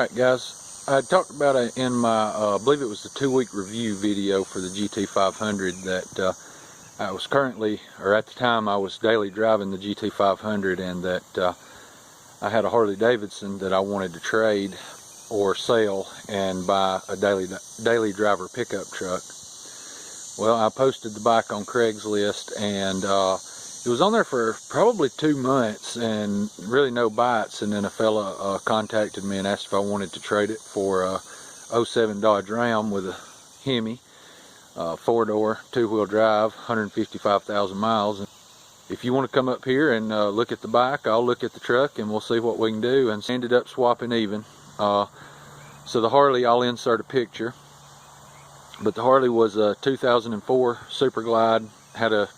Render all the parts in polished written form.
Alright guys, I talked about it in my, I believe it was the 2-week review video for the GT500 that I was currently, or at the time I was daily driving the GT500, and that I had a Harley Davidson that I wanted to trade or sell and buy a daily driver pickup truck. Well, I posted the bike on Craigslist, and it was on there for probably 2 months and really no bites, and then a fella contacted me and asked if I wanted to trade it for a 07 Dodge Ram with a Hemi, 4-door, 2-wheel drive, 155,000 miles. And if you want to come up here and look at the bike, I'll look at the truck and we'll see what we can do. And ended up swapping even. So the Harley, I'll insert a picture, but the Harley was a 2004 Super Glide, had a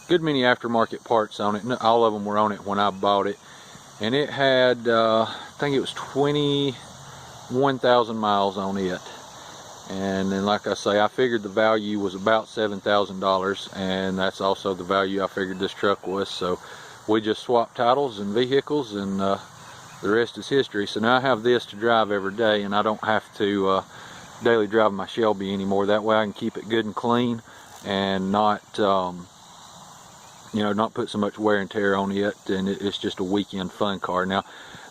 good many aftermarket parts on it. All of them were on it when I bought it, and it had I think it was 21,000 miles on it. And then, like I say, I figured the value was about $7,000, and that's also the value I figured this truck was. So we just swapped titles and vehicles, and the rest is history. So now I have this to drive every day, and I don't have to daily drive my Shelby anymore. That way I can keep it good and clean and not not put so much wear and tear on it, and it's just a weekend fun car. Now,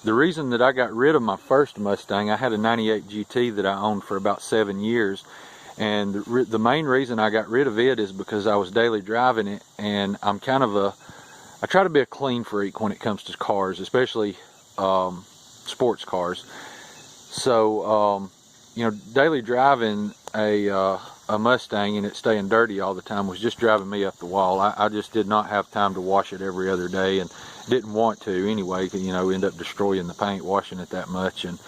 the reason that I got rid of my first Mustang, I had a 98 GT that I owned for about 7 years, and the main reason I got rid of it is because I was daily driving it, and I try to be a clean freak when it comes to cars, especially sports cars. So daily driving a Mustang and it staying dirty all the time was just driving me up the wall. I just did not have time to wash it every other day, and didn't want to anyway, end up destroying the paint washing it that much. And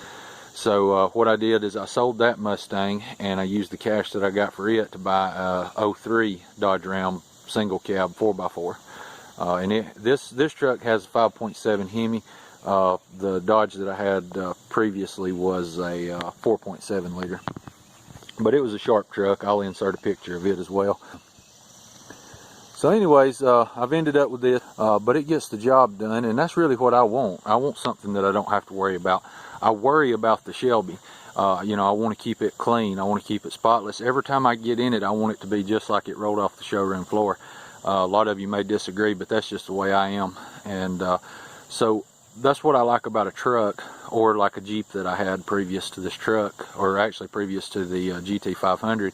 so what I did is I sold that Mustang, and I used the cash that I got for it to buy a 03 Dodge Ram single cab 4x4. And this truck has a 5.7 Hemi. The Dodge that I had previously was a 4.7 liter. But it was a sharp truck. I'll insert a picture of it as well. So anyways, I've ended up with this, but it gets the job done, and that's really what I want. I want something that I don't have to worry about. I worry about the Shelby. I want to keep it clean. I want to keep it spotless. Every time I get in it, I want it to be just like it rolled off the showroom floor. A lot of you may disagree, but that's just the way I am. And so that's what I like about a truck, or like a Jeep that I had previous to this truck, or actually previous to the GT500,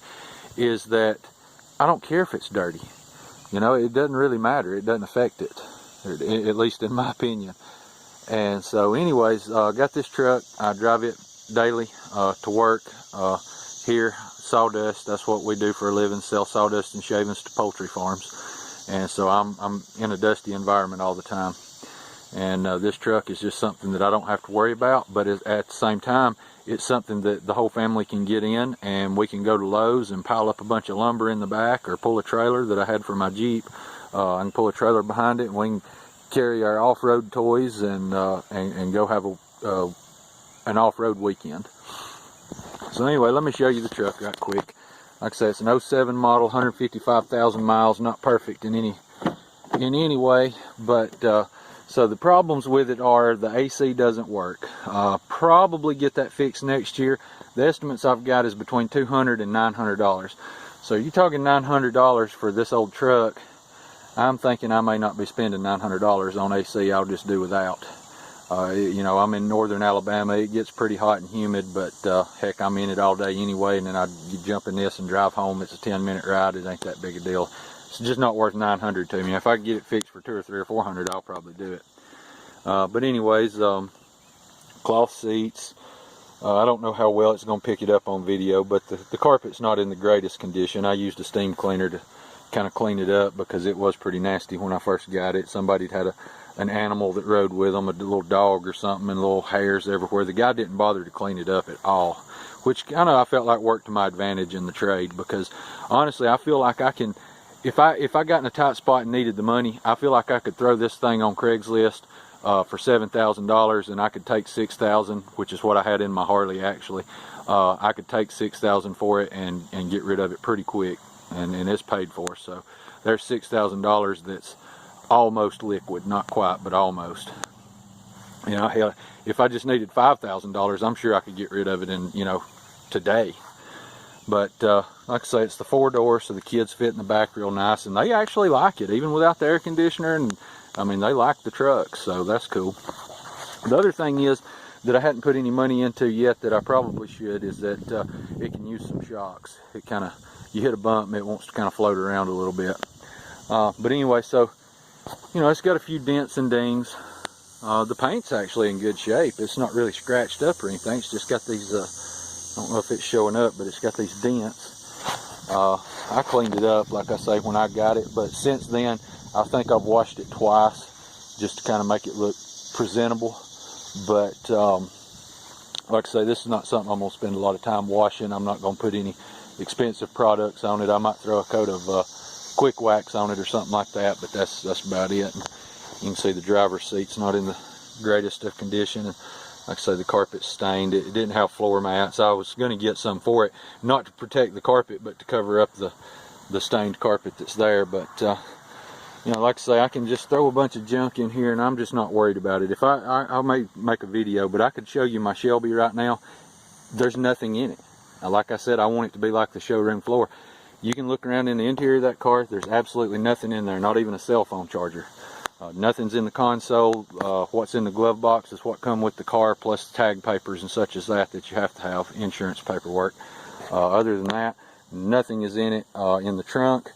is that I don't care if it's dirty. It doesn't really matter. It doesn't affect it, at least in my opinion. And so anyways, got this truck. I drive it daily to work. Here, sawdust, that's what we do for a living, sell sawdust and shavings to poultry farms. And so I'm in a dusty environment all the time. And this truck is just something that I don't have to worry about, but at the same time, it's something that the whole family can get in, and we can go to Lowe's and pile up a bunch of lumber in the back, or pull a trailer that I had for my Jeep. I can pull a trailer behind it, and we can carry our off-road toys and go have an off-road weekend. So anyway, let me show you the truck right quick. Like I said, it's an 07 model, 155,000 miles, not perfect in any way, but so the problems with it are the AC doesn't work. Probably get that fixed next year. The estimates I've got is between $200 and $900. So you're talking $900 for this old truck. I'm thinking I may not be spending $900 on AC. I'll just do without. I'm in northern Alabama. It gets pretty hot and humid, but heck, I'm in it all day anyway, and then I jump in this and drive home. It's a 10-minute ride. It ain't that big a deal. It's just not worth $900 to me. If I can get it fixed for $200 or $300 or $400, I'll probably do it. But anyways, cloth seats. I don't know how well it's going to pick it up on video, but the carpet's not in the greatest condition. I used a steam cleaner to kind of clean it up because it was pretty nasty when I first got it. Somebody had an animal that rode with them, a little dog or something, and little hairs everywhere. The guy didn't bother to clean it up at all, which kind of I felt like worked to my advantage in the trade, because honestly I feel like I can, if I got in a tight spot and needed the money, I feel like I could throw this thing on Craigslist for $7,000, and I could take $6,000, which is what I had in my Harley actually. I could take $6,000 for it and get rid of it pretty quick, and it's paid for. So there's $6,000 that's almost liquid, not quite, but almost. You know, hell, if I just needed $5,000, I'm sure I could get rid of it in, you know, today. But like I say, it's the 4-door, so the kids fit in the back real nice, and they actually like it, even without the air conditioner. And I mean, they like the truck, so that's cool. The other thing is that I hadn't put any money into yet that I probably should is that it can use some shocks. It kind of, you hit a bump and it wants to kind of float around a little bit. But anyway, so, you know, it's got a few dents and dings. The paint's actually in good shape. It's not really scratched up or anything. It's just got these, I don't know if it's showing up, but it's got these dents. I cleaned it up, like I say, when I got it, but since then, I think I've washed it twice just to kind of make it look presentable. But like I say, this is not something I'm going to spend a lot of time washing. I'm not going to put any expensive products on it. I might throw a coat of quick wax on it or something like that, but that's about it. And you can see the driver's seat's not in the greatest of condition. And like I say, the carpet's stained. It didn't have floor mats. I was going to get some for it, not to protect the carpet, but to cover up the stained carpet that's there. But you know, like I say, I can just throw a bunch of junk in here and I'm just not worried about it. If I may make a video, but I could show you my Shelby right now. There's nothing in it. Now, like I said, I want it to be like the showroom floor. You can look around in the interior of that car. There's absolutely nothing in there, not even a cell phone charger. Nothing's in the console. What's in the glove box is what come with the car, plus the tag papers and such as that you have to have, insurance paperwork. Other than that, nothing is in it. In the trunk,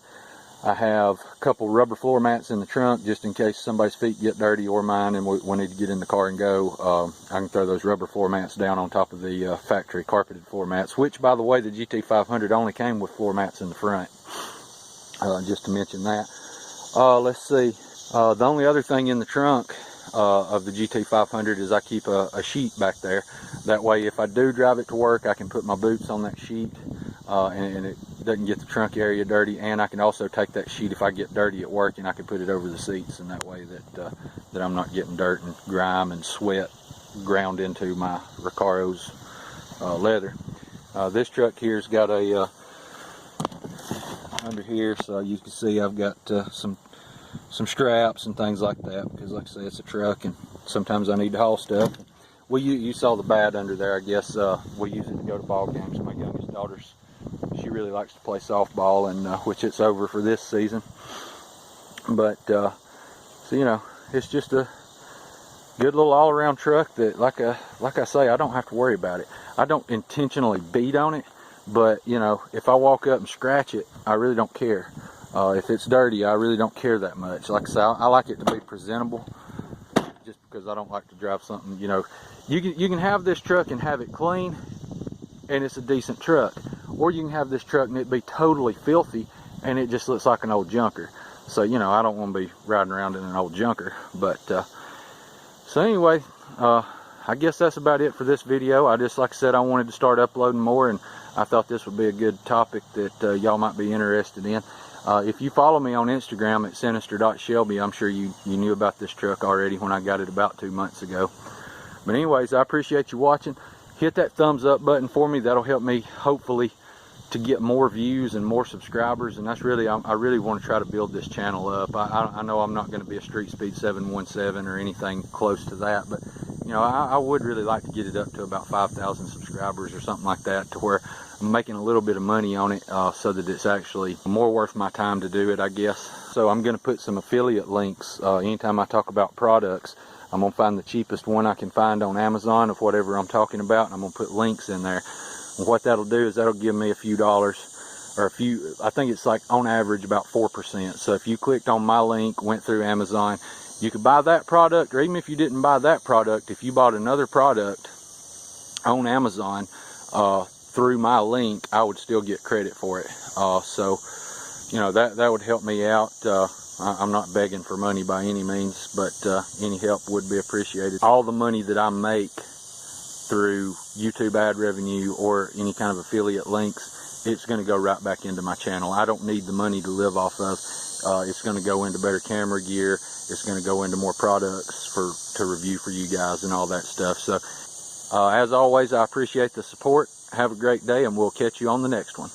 I have a couple rubber floor mats in the trunk just in case somebody's feet get dirty or mine and we need to get in the car and go. I can throw those rubber floor mats down on top of the factory carpeted floor mats, which, by the way, the GT500 only came with floor mats in the front. Just to mention that. Let's see. The only other thing in the trunk of the GT500 is I keep a sheet back there. That way, if I do drive it to work, I can put my boots on that sheet and it doesn't get the trunk area dirty. And I can also take that sheet if I get dirty at work and I can put it over the seats, and that way that I'm not getting dirt and grime and sweat ground into my Recaro's leather. This truck here's got a under here, so you can see I've got some straps and things like that, because like I say, it's a truck and sometimes I need to haul stuff. Well, you saw the bad under there. I guess we use it to go to ball games. My youngest daughter's, she really likes to play softball, and which it's over for this season. But so you know, it's just a good little all-around truck that, like I say, I don't have to worry about it. I don't intentionally beat on it, but you know, if I walk up and scratch it, I really don't care. If it's dirty, I really don't care that much. Like I say, I like it to be presentable, just because I don't like to drive something, you know. You can have this truck and have it clean, and it's a decent truck. Or you can have this truck and it be totally filthy, and it just looks like an old junker. So, you know, I don't want to be riding around in an old junker. But, so anyway, I guess that's about it for this video. Like I said, I wanted to start uploading more, and I thought this would be a good topic that y'all might be interested in. If you follow me on Instagram at sinister.shelby, I'm sure you knew about this truck already when I got it about 2 months ago. But anyways, I appreciate you watching. Hit that thumbs up button for me. That'll help me, hopefully, to get more views and more subscribers. And that's really, I really want to try to build this channel up. I know I'm not going to be a Street Speed 717 or anything close to that, but you know, I would really like to get it up to about 5,000 subscribers or something like that, to where I'm making a little bit of money on it, so that it's actually more worth my time to do it, I guess. So I'm going to put some affiliate links anytime I talk about products. I'm going to find the cheapest one I can find on Amazon of whatever I'm talking about, and I'm going to put links in there. And what that'll do is that'll give me a few dollars, or a few, I think it's like on average about 4%. So if you clicked on my link, went through Amazon, you could buy that product, or even if you didn't buy that product, if you bought another product on Amazon through my link, I would still get credit for it. So, you know, that would help me out. I'm not begging for money by any means, but any help would be appreciated. All the money that I make through YouTube ad revenue or any kind of affiliate links, it's going to go right back into my channel. I don't need the money to live off of. It's going to go into better camera gear. It's going to go into more products to review for you guys and all that stuff. So as always, I appreciate the support. Have a great day, and we'll catch you on the next one.